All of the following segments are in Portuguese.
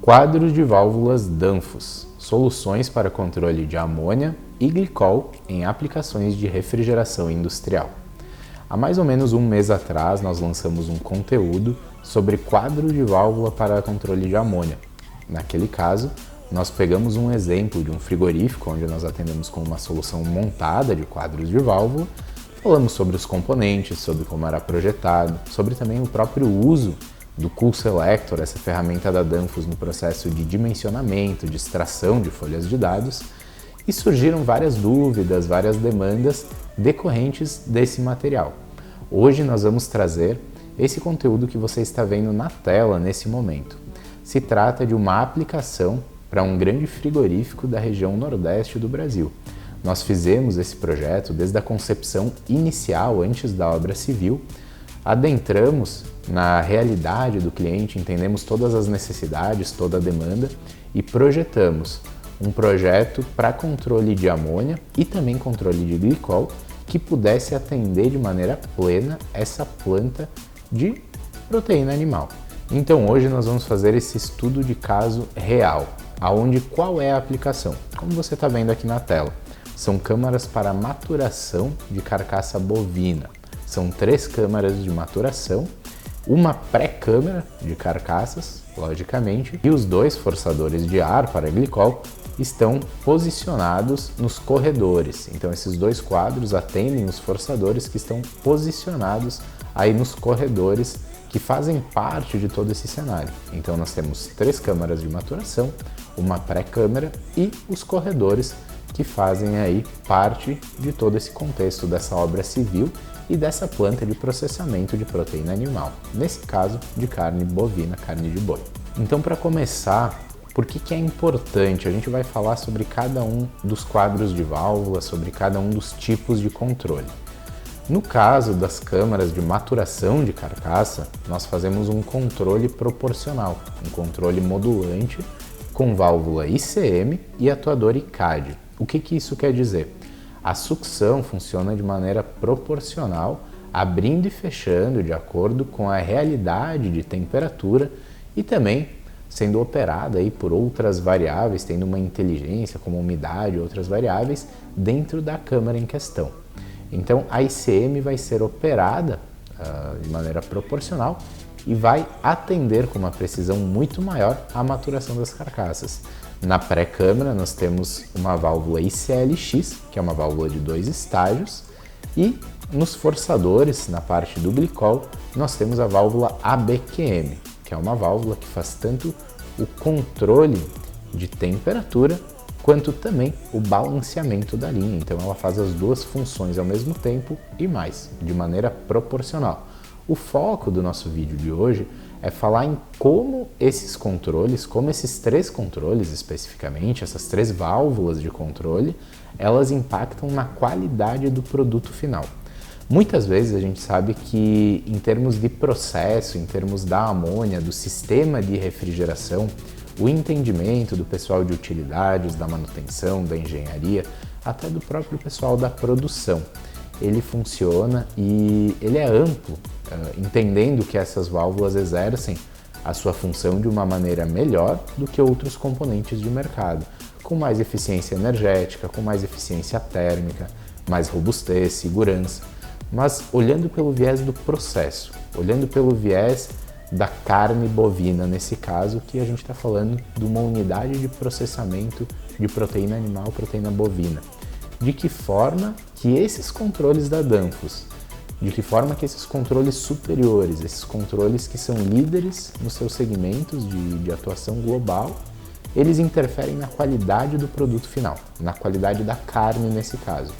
Quadros de válvulas Danfoss, soluções para controle de amônia e glicol em aplicações de refrigeração industrial. Há mais ou menos um mês atrás, nós lançamos um conteúdo sobre quadro de válvula para controle de amônia. Naquele caso, nós pegamos um exemplo de um frigorífico, onde nós atendemos com uma solução montada de quadros de válvula, falamos sobre os componentes, sobre como era projetado, sobre também o próprio uso do Cool Selector, essa ferramenta da Danfoss no processo de dimensionamento, de extração de folhas de dados, e surgiram várias dúvidas, várias demandas decorrentes desse material. Hoje nós vamos trazer esse conteúdo que você está vendo na tela nesse momento. Se trata de uma aplicação para um grande frigorífico da região nordeste do Brasil. Nós fizemos esse projeto desde a concepção inicial, antes da obra civil, adentramos na realidade do cliente, entendemos todas as necessidades, toda a demanda e projetamos um projeto para controle de amônia e também controle de glicol que pudesse atender de maneira plena essa planta de proteína animal. Então hoje nós vamos fazer esse estudo de caso real, aonde qual é a aplicação? Como você está vendo aqui na tela, são câmaras para maturação de carcaça bovina. São 3 câmaras de maturação, uma pré-câmara de carcaças, logicamente, e os 2 forçadores de ar para glicol estão posicionados nos corredores. Então esses 2 quadros atendem os forçadores que estão posicionados aí nos corredores que fazem parte de todo esse cenário. Então nós temos 3 câmaras de maturação, uma pré-câmara e os corredores que fazem aí parte de todo esse contexto dessa obra civil e dessa planta de processamento de proteína animal, nesse caso de carne bovina, carne de boi. Então, para começar, por que é importante? A gente vai falar sobre cada um dos quadros de válvula, sobre cada um dos tipos de controle. No caso das câmaras de maturação de carcaça, nós fazemos um controle proporcional, um controle modulante com válvula ICM e atuador ICAD. O que isso quer dizer? A sucção funciona de maneira proporcional, abrindo e fechando de acordo com a realidade de temperatura e também sendo operada aí por outras variáveis, tendo uma inteligência como umidade e outras variáveis dentro da câmara em questão. Então a ICM vai ser operada de maneira proporcional e vai atender com uma precisão muito maior a maturação das carcaças. Na pré-câmara nós temos uma válvula ICLX, que é uma válvula de 2 estágios, e nos forçadores, na parte do glicol, nós temos a válvula ABQM, que é uma válvula que faz tanto o controle de temperatura quanto também o balanceamento da linha. Então ela faz as 2 funções ao mesmo tempo e mais, de maneira proporcional. O foco do nosso vídeo de hoje é falar em como esses controles, como esses 3 controles especificamente, essas 3 válvulas de controle, elas impactam na qualidade do produto final. Muitas vezes a gente sabe que em termos de processo, em termos da amônia, do sistema de refrigeração, o entendimento do pessoal de utilidades, da manutenção, da engenharia, até do próprio pessoal da produção, ele funciona e ele é amplo, entendendo que essas válvulas exercem a sua função de uma maneira melhor do que outros componentes de mercado, com mais eficiência energética, com mais eficiência térmica, mais robustez, segurança, mas olhando pelo viés do processo, olhando pelo viés da carne bovina, nesse caso que a gente está falando de uma unidade de processamento de proteína animal, proteína bovina. De que forma que esses controles da Danfoss, de que forma que esses controles superiores, esses controles que são líderes nos seus segmentos de atuação global, eles interferem na qualidade do produto final, na qualidade da carne nesse caso.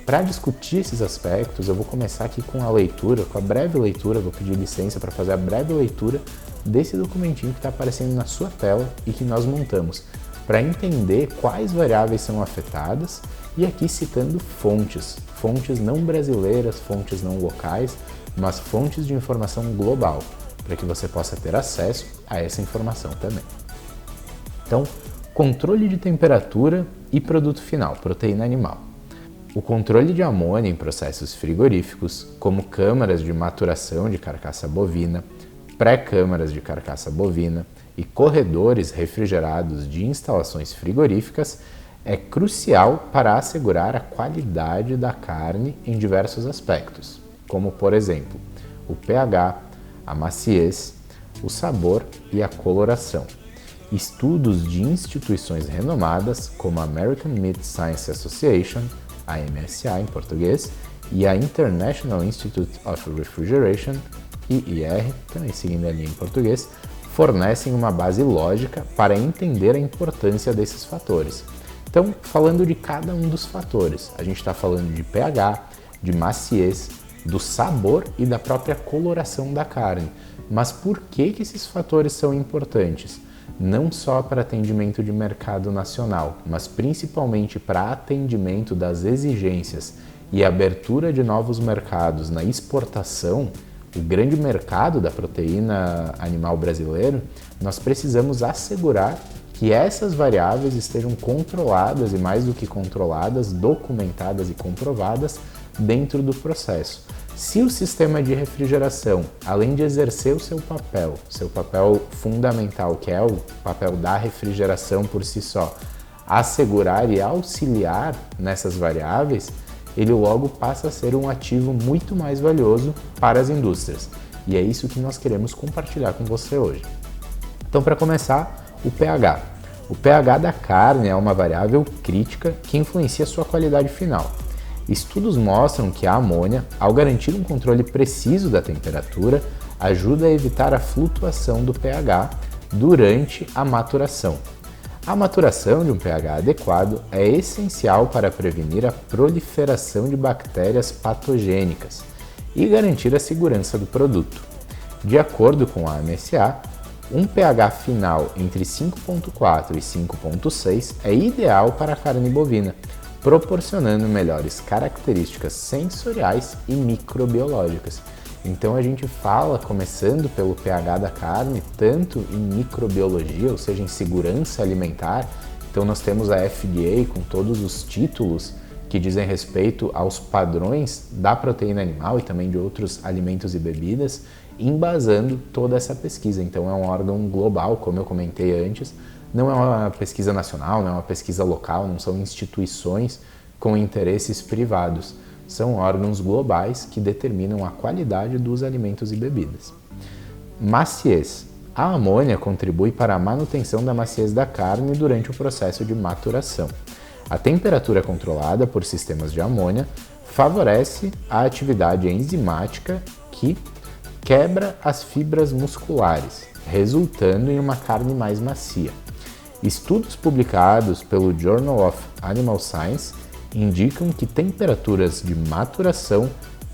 Para discutir esses aspectos, eu vou começar aqui com a leitura, com a breve leitura, vou pedir licença para fazer a breve leitura desse documentinho que está aparecendo na sua tela e que nós montamos, para entender quais variáveis são afetadas e aqui citando fontes não brasileiras, fontes não locais, mas fontes de informação global, para que você possa ter acesso a essa informação também. Então, controle de temperatura e produto final, proteína animal. O controle de amônia em processos frigoríficos, como câmaras de maturação de carcaça bovina, pré-câmaras de carcaça bovina e corredores refrigerados de instalações frigoríficas é crucial para assegurar a qualidade da carne em diversos aspectos, como, por exemplo, o pH, a maciez, o sabor e a coloração. Estudos de instituições renomadas, como a American Meat Science Association, a MSA em português, e a International Institute of Refrigeration, IIR, também seguindo a linha em português, fornecem uma base lógica para entender a importância desses fatores. Então, falando de cada um dos fatores, a gente está falando de pH, de maciez, do sabor e da própria coloração da carne. Mas por que esses fatores são importantes? Não só para atendimento de mercado nacional, mas principalmente para atendimento das exigências e abertura de novos mercados na exportação, o grande mercado da proteína animal brasileiro, nós precisamos assegurar que essas variáveis estejam controladas e, mais do que controladas, documentadas e comprovadas dentro do processo. Se o sistema de refrigeração, além de exercer o seu papel fundamental, que é o papel da refrigeração por si só, assegurar e auxiliar nessas variáveis, ele logo passa a ser um ativo muito mais valioso para as indústrias. E é isso que nós queremos compartilhar com você hoje. Então, para começar, o pH. O pH da carne é uma variável crítica que influencia a sua qualidade final. Estudos mostram que a amônia, ao garantir um controle preciso da temperatura, ajuda a evitar a flutuação do pH durante a maturação. A maturação de um pH adequado é essencial para prevenir a proliferação de bactérias patogênicas e garantir a segurança do produto. De acordo com a MSA, um pH final entre 5,4 e 5,6 é ideal para a carne bovina, proporcionando melhores características sensoriais e microbiológicas. Então a gente fala, começando pelo pH da carne, tanto em microbiologia, ou seja, em segurança alimentar. Então nós temos a FDA com todos os títulos que dizem respeito aos padrões da proteína animal e também de outros alimentos e bebidas, embasando toda essa pesquisa. Então é um órgão global, como eu comentei antes, não é uma pesquisa nacional, não é uma pesquisa local, não são instituições com interesses privados. São órgãos globais que determinam a qualidade dos alimentos e bebidas. Maciez. A amônia contribui para a manutenção da maciez da carne durante o processo de maturação. A temperatura controlada por sistemas de amônia favorece a atividade enzimática que quebra as fibras musculares, resultando em uma carne mais macia. Estudos publicados pelo Journal of Animal Science indicam que temperaturas de maturação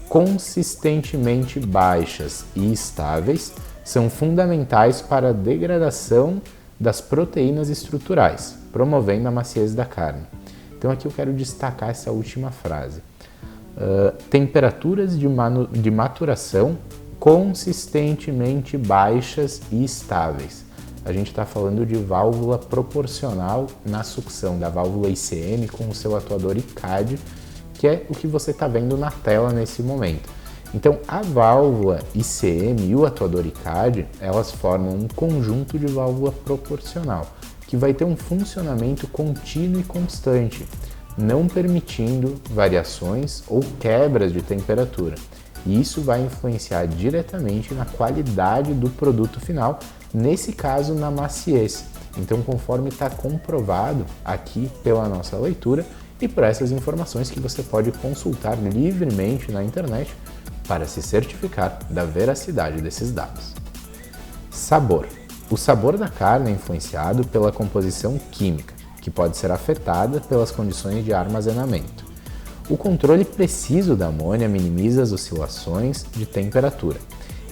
consistentemente baixas e estáveis são fundamentais para a degradação das proteínas estruturais, promovendo a maciez da carne. Então aqui eu quero destacar essa última frase. Temperaturas de maturação consistentemente baixas e estáveis. A gente está falando de válvula proporcional na sucção, da válvula ICM com o seu atuador ICAD, que é o que você está vendo na tela nesse momento. Então, a válvula ICM e o atuador ICAD, elas formam um conjunto de válvula proporcional, que vai ter um funcionamento contínuo e constante, não permitindo variações ou quebras de temperatura. E isso vai influenciar diretamente na qualidade do produto final, nesse caso na maciez. Então, conforme está comprovado aqui pela nossa leitura e por essas informações que você pode consultar livremente na internet para se certificar da veracidade desses dados. Sabor. O sabor da carne é influenciado pela composição química, que pode ser afetada pelas condições de armazenamento. O controle preciso da amônia minimiza as oscilações de temperatura,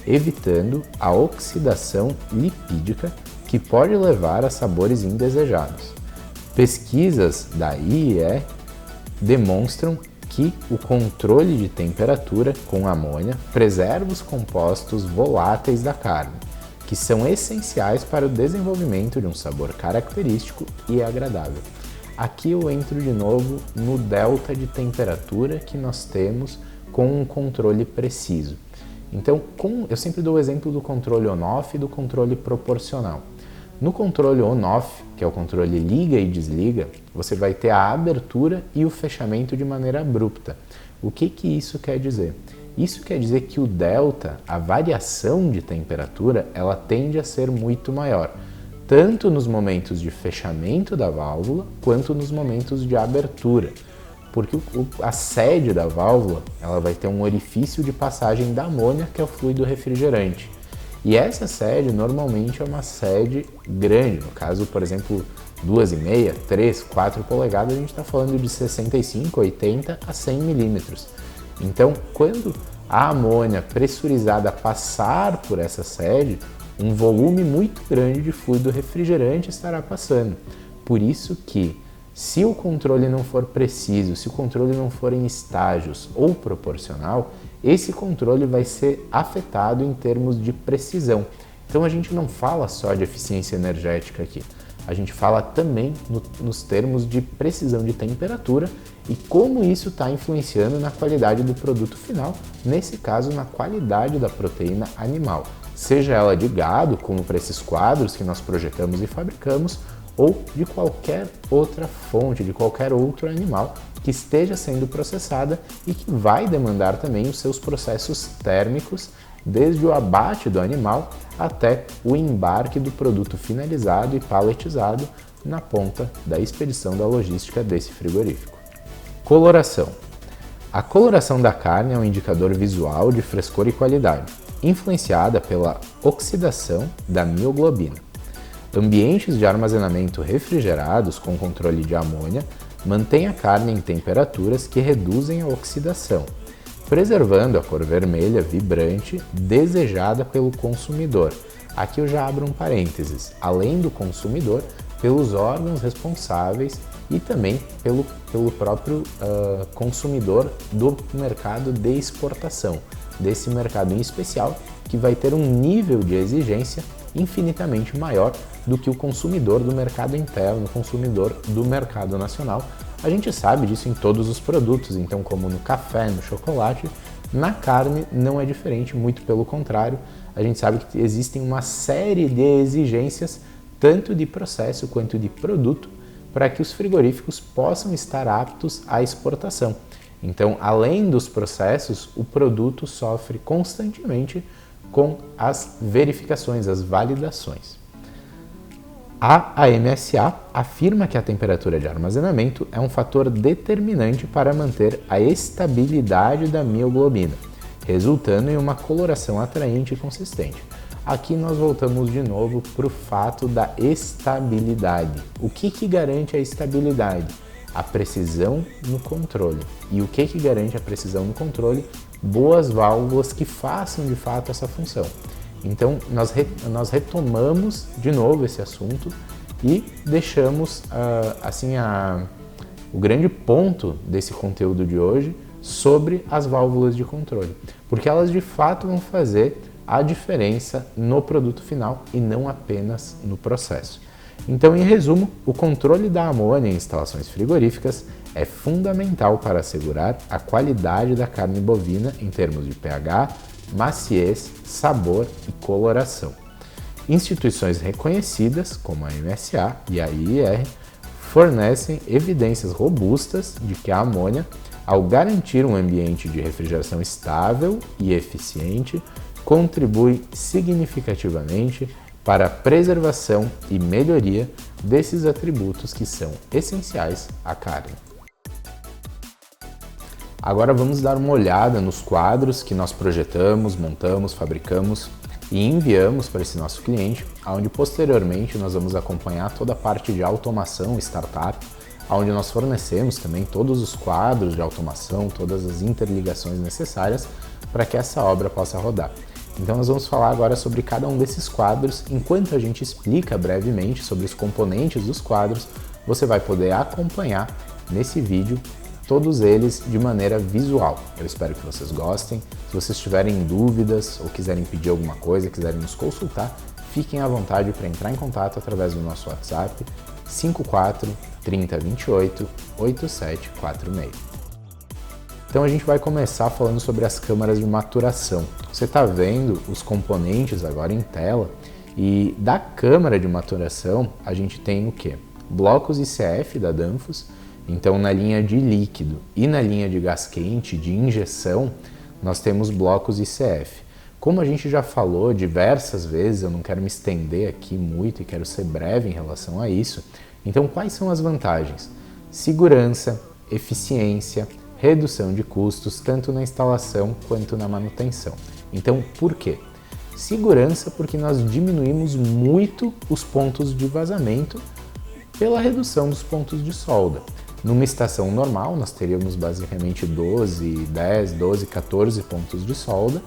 evitando a oxidação lipídica que pode levar a sabores indesejados. Pesquisas da IIE demonstram que o controle de temperatura com amônia preserva os compostos voláteis da carne, que são essenciais para o desenvolvimento de um sabor característico e agradável. Aqui eu entro de novo no delta de temperatura que nós temos com um controle preciso. Então, eu sempre dou o exemplo do controle on-off e do controle proporcional. No controle on-off, que é o controle liga e desliga, você vai ter a abertura e o fechamento de maneira abrupta. O que isso quer dizer? Isso quer dizer que o delta, a variação de temperatura, ela tende a ser muito maior, tanto nos momentos de fechamento da válvula, quanto nos momentos de abertura. Porque a sede da válvula, ela vai ter um orifício de passagem da amônia, que é o fluido refrigerante. E essa sede normalmente é uma sede grande, no caso, por exemplo, 2,5, 3, 4 polegadas, a gente está falando de 65, 80 a 100 milímetros. Então, quando a amônia pressurizada passar por essa sede, um volume muito grande de fluido refrigerante estará passando. Por isso que, se o controle não for preciso, se o controle não for em estágios ou proporcional, esse controle vai ser afetado em termos de precisão. Então a gente não fala só de eficiência energética aqui, a gente fala também nos termos de precisão de temperatura e como isso está influenciando na qualidade do produto final, nesse caso na qualidade da proteína animal, seja ela de gado, como para esses quadros que nós projetamos e fabricamos, ou de qualquer outra fonte, de qualquer outro animal que esteja sendo processada e que vai demandar também os seus processos térmicos, desde o abate do animal até o embarque do produto finalizado e paletizado na ponta da expedição da logística desse frigorífico. Coloração. A coloração da carne é um indicador visual de frescor e qualidade, influenciada pela oxidação da mioglobina. Ambientes de armazenamento refrigerados com controle de amônia mantêm a carne em temperaturas que reduzem a oxidação, preservando a cor vermelha vibrante desejada pelo consumidor. Aqui eu já abro um parênteses, além do consumidor, pelos órgãos responsáveis e também pelo próprio consumidor do mercado de exportação, desse mercado em especial, que vai ter um nível de exigência infinitamente maior do que o consumidor do mercado interno, o consumidor do mercado nacional. A gente sabe disso em todos os produtos, então como no café, no chocolate, na carne não é diferente, muito pelo contrário. A gente sabe que existem uma série de exigências, tanto de processo quanto de produto, para que os frigoríficos possam estar aptos à exportação. Então, além dos processos, o produto sofre constantemente com as verificações, as validações. A AMSA afirma que a temperatura de armazenamento é um fator determinante para manter a estabilidade da mioglobina, resultando em uma coloração atraente e consistente. Aqui nós voltamos de novo para o fato da estabilidade. O que garante a estabilidade? A precisão no controle. E o que garante a precisão no controle? Boas válvulas que façam de fato essa função. Então nós retomamos de novo esse assunto e deixamos o grande ponto desse conteúdo de hoje sobre as válvulas de controle, porque elas de fato vão fazer a diferença no produto final e não apenas no processo. Então, em resumo, o controle da amônia em instalações frigoríficas é fundamental para assegurar a qualidade da carne bovina em termos de pH, maciez, sabor e coloração. Instituições reconhecidas, como a MSA e a IIR, fornecem evidências robustas de que a amônia, ao garantir um ambiente de refrigeração estável e eficiente, contribui significativamente para a preservação e melhoria desses atributos que são essenciais à carne. Agora vamos dar uma olhada nos quadros que nós projetamos, montamos, fabricamos e enviamos para esse nosso cliente, onde posteriormente nós vamos acompanhar toda a parte de automação startup, onde nós fornecemos também todos os quadros de automação, todas as interligações necessárias para que essa obra possa rodar. Então nós vamos falar agora sobre cada um desses quadros. Enquanto a gente explica brevemente sobre os componentes dos quadros, você vai poder acompanhar nesse vídeo todos eles de maneira visual. Eu espero que vocês gostem. Se vocês tiverem dúvidas ou quiserem pedir alguma coisa, quiserem nos consultar, fiquem à vontade para entrar em contato através do nosso WhatsApp 54 30 28 8746. Então a gente vai começar falando sobre as câmaras de maturação. Você está vendo os componentes agora em tela E da câmara de maturação, a gente tem o quê? Blocos ICF da Danfoss. Então, na linha de líquido e na linha de gás quente, de injeção, nós temos blocos ICF. Como a gente já falou diversas vezes, eu não quero me estender aqui muito e quero ser breve em relação a isso. Então, quais são as vantagens? Segurança, eficiência, redução de custos, tanto na instalação quanto na manutenção. Então, por quê? Segurança, porque nós diminuímos muito os pontos de vazamento pela redução dos pontos de solda. Numa estação normal, nós teríamos basicamente 10, 12, 14 pontos de solda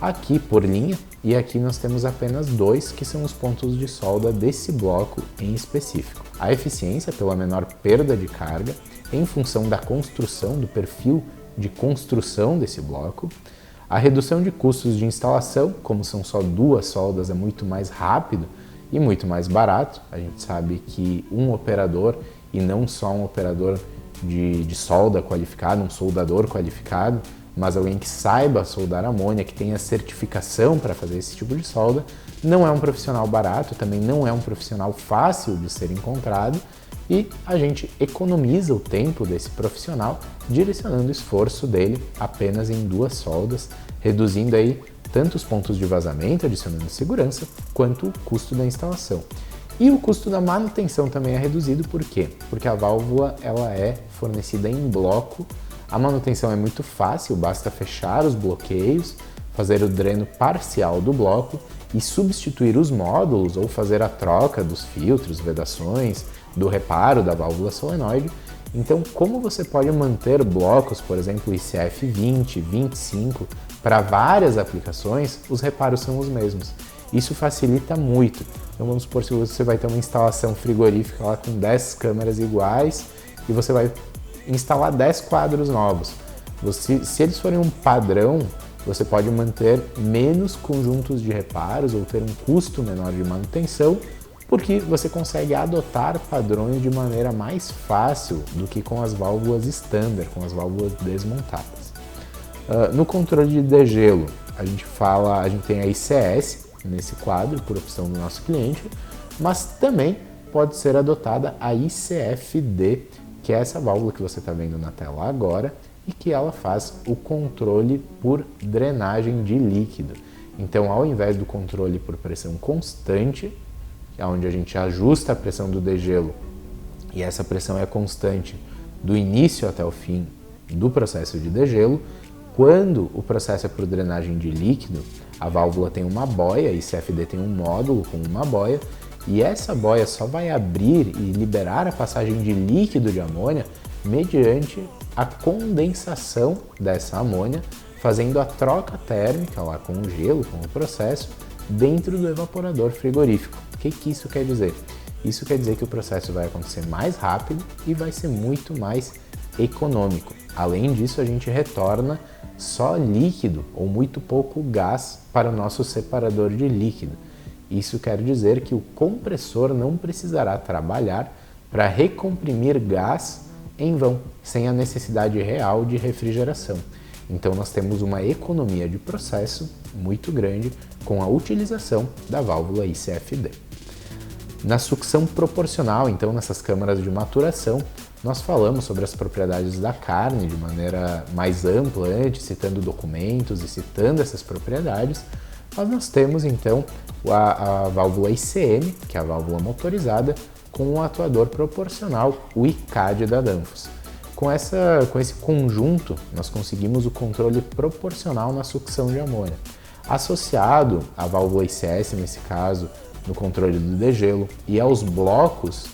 aqui por linha, e aqui nós temos apenas 2, que são os pontos de solda desse bloco em específico. A eficiência pela menor perda de carga, em função da construção, do perfil de construção desse bloco. A redução de custos de instalação, como são só 2 soldas, é muito mais rápido e muito mais barato. A gente sabe que um operador, e não só um operador de solda qualificado, um soldador qualificado, mas alguém que saiba soldar amônia, que tenha certificação para fazer esse tipo de solda, não é um profissional barato, também não é um profissional fácil de ser encontrado, e a gente economiza o tempo desse profissional direcionando o esforço dele apenas em 2 soldas, reduzindo aí tanto os pontos de vazamento, adicionando segurança, quanto o custo da instalação. E o custo da manutenção também é reduzido, por quê? Porque a válvula ela é fornecida em bloco, a manutenção é muito fácil, basta fechar os bloqueios, fazer o dreno parcial do bloco e substituir os módulos ou fazer a troca dos filtros, vedações, do reparo da válvula solenoide. Então, como você pode manter blocos, por exemplo, ICF 20, 25, para várias aplicações, os reparos são os mesmos. Isso facilita muito. Então, vamos supor que você vai ter uma instalação frigorífica lá com 10 câmeras iguais e você vai instalar 10 quadros novos. Se eles forem um padrão, você pode manter menos conjuntos de reparos ou ter um custo menor de manutenção, porque você consegue adotar padrões de maneira mais fácil do que com as válvulas standard, com as válvulas desmontadas. No controle de degelo, a gente tem a ICS nesse quadro, por opção do nosso cliente, mas também pode ser adotada a ICFD, que é essa válvula que você está vendo na tela agora, e que ela faz o controle por drenagem de líquido. Então, ao invés do controle por pressão constante, onde a gente ajusta a pressão do degelo e essa pressão é constante do início até o fim do processo de degelo, quando o processo é por drenagem de líquido, a válvula tem uma boia, a ICFD tem um módulo com uma boia, e essa boia só vai abrir e liberar a passagem de líquido de amônia mediante a condensação dessa amônia, fazendo a troca térmica lá com o gelo, com o processo, dentro do evaporador frigorífico. O que isso quer dizer? Isso quer dizer que o processo vai acontecer mais rápido e vai ser muito mais econômico. Além disso, a gente retorna só líquido ou muito pouco gás para o nosso separador de líquido. Isso quer dizer que o compressor não precisará trabalhar para recomprimir gás em vão, sem a necessidade real de refrigeração. Então nós temos uma economia de processo muito grande com a utilização da válvula ICFD. Na sucção proporcional, então, nessas câmaras de maturação, nós falamos sobre as propriedades da carne de maneira mais ampla antes, citando documentos e citando essas propriedades, mas nós temos então a válvula ICM, que é a válvula motorizada, com um atuador proporcional, o ICAD da Danfoss. Com esse conjunto, nós conseguimos o controle proporcional na sucção de amônia. Associado à válvula ICS, nesse caso, no controle do degelo, e aos blocos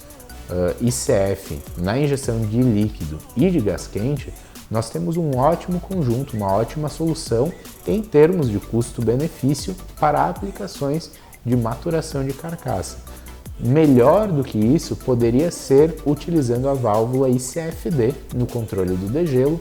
ICF na injeção de líquido e de gás quente, nós temos um ótimo conjunto, uma ótima solução em termos de custo-benefício para aplicações de maturação de carcaça. Melhor do que isso poderia ser utilizando a válvula ICFD no controle do degelo.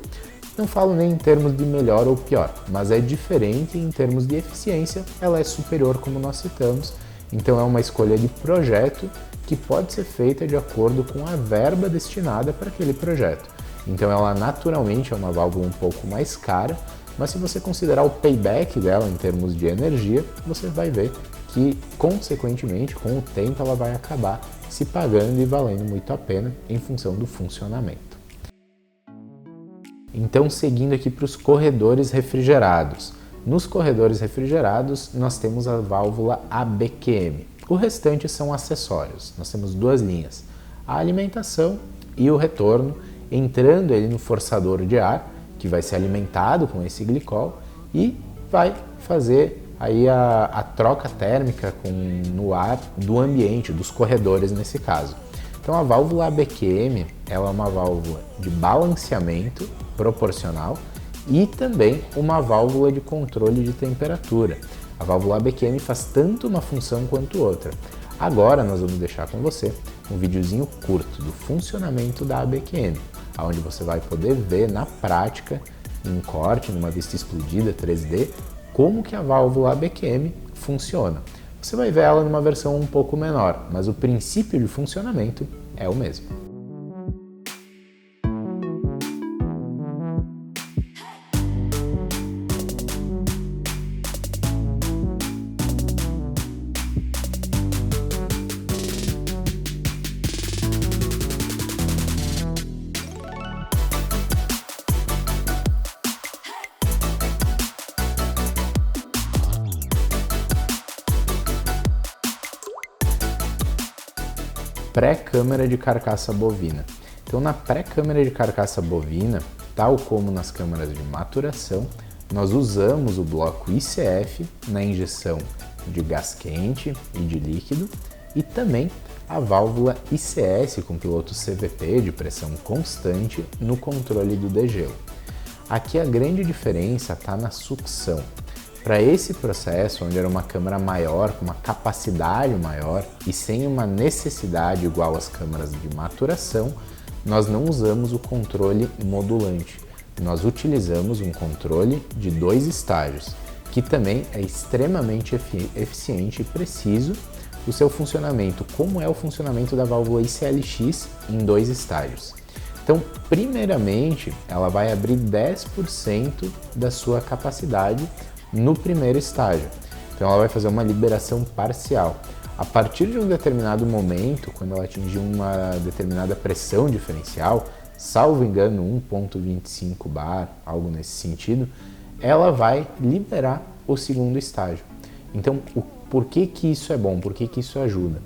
Não falo nem em termos de melhor ou pior, mas é diferente em termos de eficiência, ela é superior como nós citamos, então é uma escolha de projeto que pode ser feita de acordo com a verba destinada para aquele projeto. Então ela naturalmente é uma válvula um pouco mais cara, mas se você considerar o payback dela em termos de energia, você vai ver que, consequentemente, com o tempo, ela vai acabar se pagando e valendo muito a pena em função do funcionamento. Então, seguindo aqui para os corredores refrigerados. Nos corredores refrigerados, nós temos a válvula ABQM. O restante são acessórios. Nós temos duas linhas, a alimentação e o retorno, entrando ele no forçador de ar, que vai ser alimentado com esse glicol e vai fazer aí a troca térmica no ar do ambiente, dos corredores nesse caso. Então a válvula ABQM ela é uma válvula de balanceamento proporcional e também uma válvula de controle de temperatura. A válvula ABQM faz tanto uma função quanto outra. Agora nós vamos deixar com você um videozinho curto do funcionamento da ABQM, onde você vai poder ver na prática, em um corte, numa vista explodida 3D, como que a válvula ABQM funciona. Você vai ver ela numa versão um pouco menor, mas o princípio de funcionamento é o mesmo. Pré-câmara de carcaça bovina. Então, na pré-câmara de carcaça bovina, tal como nas câmaras de maturação, nós usamos o bloco ICF na injeção de gás quente e de líquido e também a válvula ICS com piloto CVT de pressão constante no controle do degelo. Aqui a grande diferença está na sucção. Para esse processo, onde era uma câmara maior, com uma capacidade maior e sem uma necessidade igual às câmaras de maturação, nós não usamos o controle modulante. Nós utilizamos um controle de 2 estágios, que também é extremamente eficiente e preciso o seu funcionamento, como é o funcionamento da válvula ICLX em 2 estágios. Então, primeiramente, ela vai abrir 10% da sua capacidade no primeiro estágio. Então ela vai fazer uma liberação parcial. A partir de um determinado momento, quando ela atingir uma determinada pressão diferencial, salvo engano 1.25 bar, algo nesse sentido, ela vai liberar o segundo estágio. Então, por que que isso é bom? Por que que isso ajuda?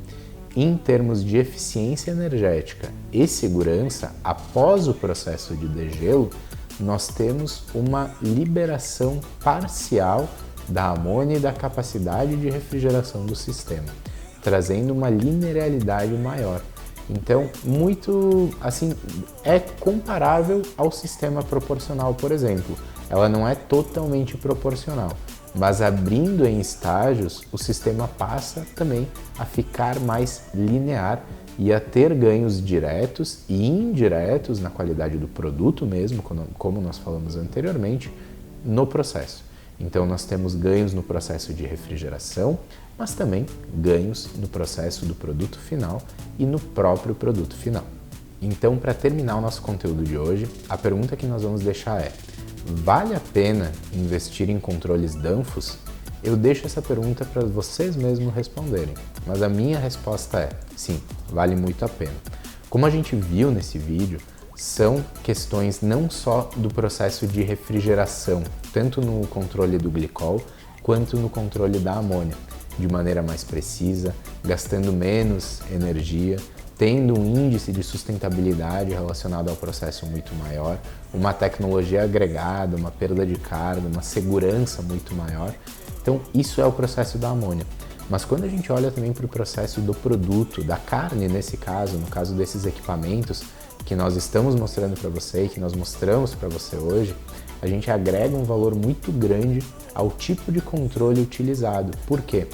Em termos de eficiência energética e segurança, após o processo de degelo, nós temos uma liberação parcial da amônia e da capacidade de refrigeração do sistema, trazendo uma linearidade maior. Então, muito assim, é comparável ao sistema proporcional, por exemplo. Ela não é totalmente proporcional, mas abrindo em estágios, o sistema passa também a ficar mais linear e a ter ganhos diretos e indiretos na qualidade do produto mesmo, como nós falamos anteriormente, no processo. Então nós temos ganhos no processo de refrigeração, mas também ganhos no processo do produto final e no próprio produto final. Então, para terminar o nosso conteúdo de hoje, a pergunta que nós vamos deixar é: vale a pena investir em controles Danfoss? Eu deixo essa pergunta para vocês mesmos responderem, mas a minha resposta é sim, vale muito a pena. Como a gente viu nesse vídeo, são questões não só do processo de refrigeração, tanto no controle do glicol quanto no controle da amônia, de maneira mais precisa, gastando menos energia, tendo um índice de sustentabilidade relacionado ao processo muito maior, uma tecnologia agregada, uma perda de carga, uma segurança muito maior. Então, isso é o processo da amônia. Mas quando a gente olha também para o processo do produto, da carne nesse caso, no caso desses equipamentos que nós estamos mostrando para você e que nós mostramos para você hoje, a gente agrega um valor muito grande ao tipo de controle utilizado. Por quê?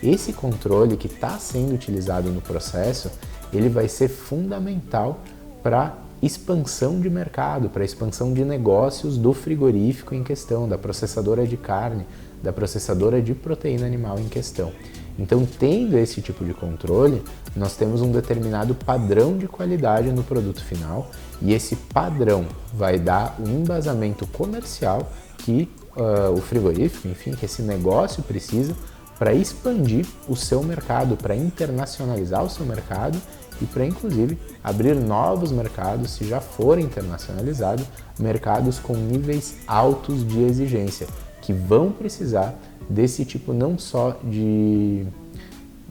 Esse controle que está sendo utilizado no processo, ele vai ser fundamental para expansão de mercado, para expansão de negócios do frigorífico em questão, da processadora de carne, da processadora de proteína animal em questão. Então, tendo esse tipo de controle, nós temos um determinado padrão de qualidade no produto final e esse padrão vai dar um embasamento comercial que o frigorífico, enfim, que esse negócio precisa para expandir o seu mercado, para internacionalizar o seu mercado e para, inclusive, abrir novos mercados, se já for internacionalizado, mercados com níveis altos de exigência, que vão precisar desse tipo não só de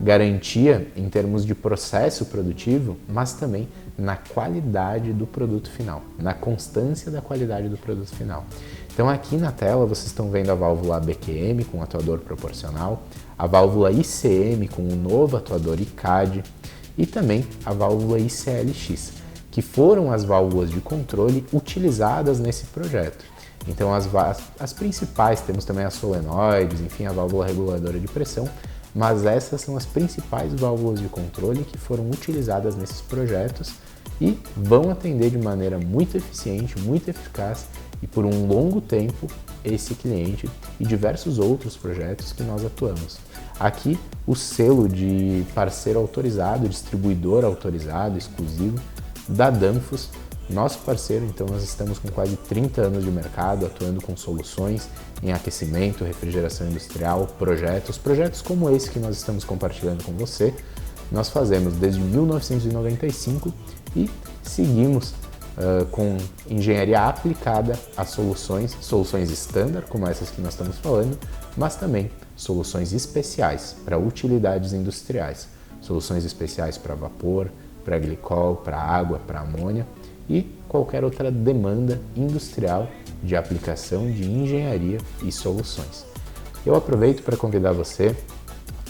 garantia em termos de processo produtivo, mas também na qualidade do produto final, na constância da qualidade do produto final. Então aqui na tela vocês estão vendo a válvula ABQM com atuador proporcional, a válvula ICM com o novo atuador ICAD e também a válvula ICLX, que foram as válvulas de controle utilizadas nesse projeto. Então as principais, temos também as solenoides, enfim, a válvula reguladora de pressão, mas essas são as principais válvulas de controle que foram utilizadas nesses projetos e vão atender de maneira muito eficiente, muito eficaz e por um longo tempo esse cliente e diversos outros projetos que nós atuamos. Aqui o selo de parceiro autorizado, distribuidor autorizado, exclusivo da Danfoss, nosso parceiro. Então nós estamos com quase 30 anos de mercado, atuando com soluções em aquecimento, refrigeração industrial, projetos como esse que nós estamos compartilhando com você. Nós fazemos desde 1995 e seguimos com engenharia aplicada a soluções estándar, como essas que nós estamos falando, mas também soluções especiais para utilidades industriais, soluções especiais para vapor, para glicol, para água, para amônia e qualquer outra demanda industrial de aplicação de engenharia e soluções. Eu aproveito para convidar você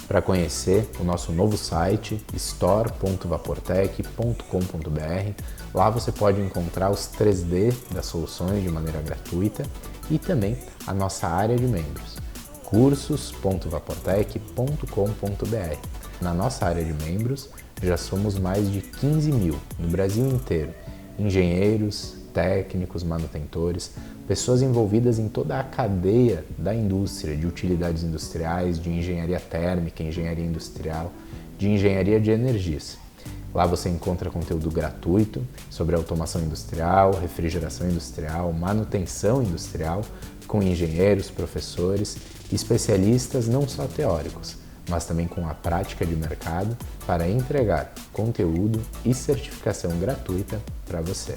para conhecer o nosso novo site store.vaportec.com.br. Lá você pode encontrar os 3D das soluções de maneira gratuita e também a nossa área de membros, cursos.vaportec.com.br. Na nossa área de membros já somos mais de 15 mil no Brasil inteiro, engenheiros, técnicos, manutentores, pessoas envolvidas em toda a cadeia da indústria, de utilidades industriais, de engenharia térmica, engenharia industrial, de engenharia de energias. Lá você encontra conteúdo gratuito sobre automação industrial, refrigeração industrial, manutenção industrial, com engenheiros, professores, especialistas não só teóricos, mas também com a prática de mercado para entregar conteúdo e certificação gratuita para você.